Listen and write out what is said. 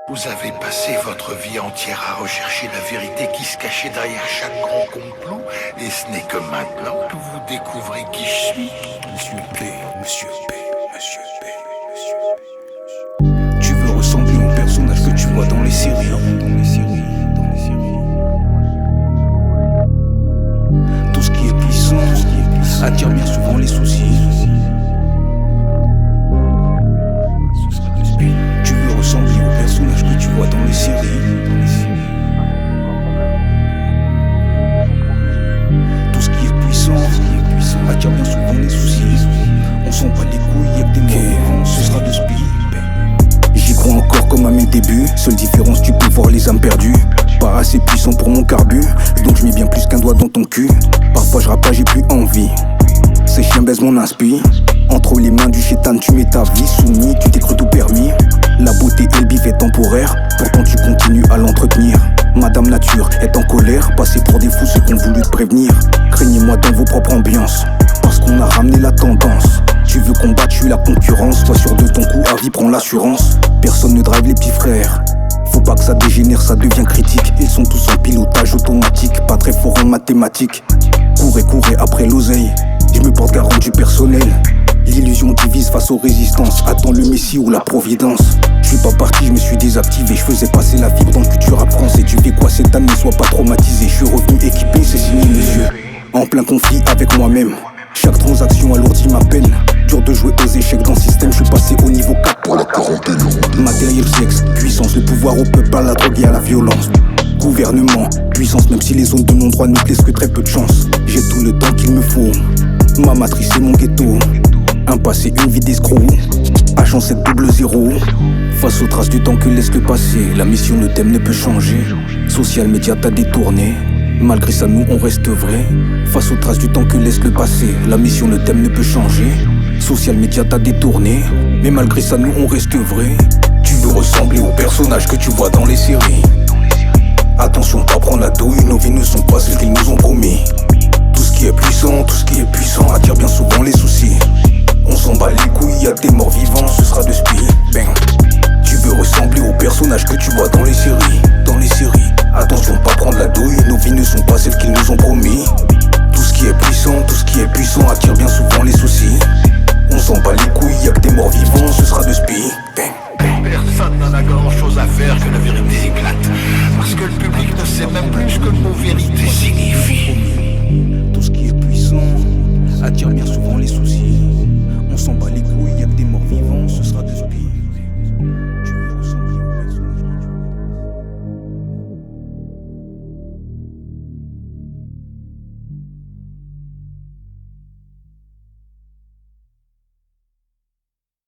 Vous avez passé votre vie entière à rechercher la vérité qui se cachait derrière chaque grand complot, et ce n'est que maintenant que vous découvrez qui je suis. Monsieur P, Monsieur P, Monsieur P, Monsieur P. Tu veux ressembler au personnage que tu vois dans les séries. Tout ce qui est puissant attire bien souvent les soucis. Tu veux ressembler au personnage que tu vois dans les séries. Tout ce qui est puissant attire bien souvent les soucis. On s'en bat les couilles, y'a que des mots, ce sera de speed. J'y crois encore comme à mes débuts. Seule différence, tu peux voir les âmes perdues. Pas assez puissant pour mon carbu, donc je mets bien plus qu'un doigt dans ton cul. Parfois je rappe pas, j'ai plus envie. Ces chiens baisent mon inspi. Entre les mains du chétan, tu mets ta vie soumis, tu t'es cru tout permis. La beauté et le bif est temporaire, pourtant tu continues à l'entretenir. Madame Nature est en colère, passez pour des fous ceux qui ont voulu te prévenir. Craignez-moi dans vos propres ambiances, parce qu'on a ramené la tendance. Tu veux combattre, je suis la concurrence. Sois sûr de ton coup, à vie, prends l'assurance. Personne ne drive les petits frères. Faut pas que ça dégénère, ça devient critique. Ils sont tous en pilotage automatique, pas très fort en mathématiques. Courez après l'oseille, je me porte garant du personnel. L'illusion divise face aux résistances. Attends le messie ou la providence. Je suis pas parti, je me suis désactivé. Je faisais passer la fibre dans le cul du rap français. Tu fais quoi cette année, sois pas traumatisé. Je suis revenu équipé, c'est signé mes yeux. En plein conflit avec moi-même. Chaque transaction alourdit ma peine. Dur de jouer aux échecs dans le système. Je suis passé au niveau 4 pour la quarantaine. Matériel, sexe, puissance, le pouvoir au peuple, à la drogue et à la violence. Gouvernement, puissance, même si les zones de non-droit nous laissent que très peu de chance. J'ai tout le temps qu'il me faut. Ma matrice et mon ghetto. Un passé, une vie d'escroc. Agent 700. Face aux traces du temps que laisse le passé, la mission de thème ne peut changer. Social média t'a détourné. Malgré ça, nous on reste vrai. Face aux traces du temps que laisse le passé, la mission de thème ne peut changer. Social média t'a détourné. Mais malgré ça, nous on reste vrai. Tu veux ressembler au personnage que tu vois dans les séries. Attention, pas prendre la douille, nos vies ne sont pas celles qu'ils nous ont promis. Tout ce qui est puissant attire bien souvent les soucis. On s'en bat les couilles, y'a des morts vivants, ce sera de speed. Bang. Tu veux ressembler au personnage que tu vois dans les séries.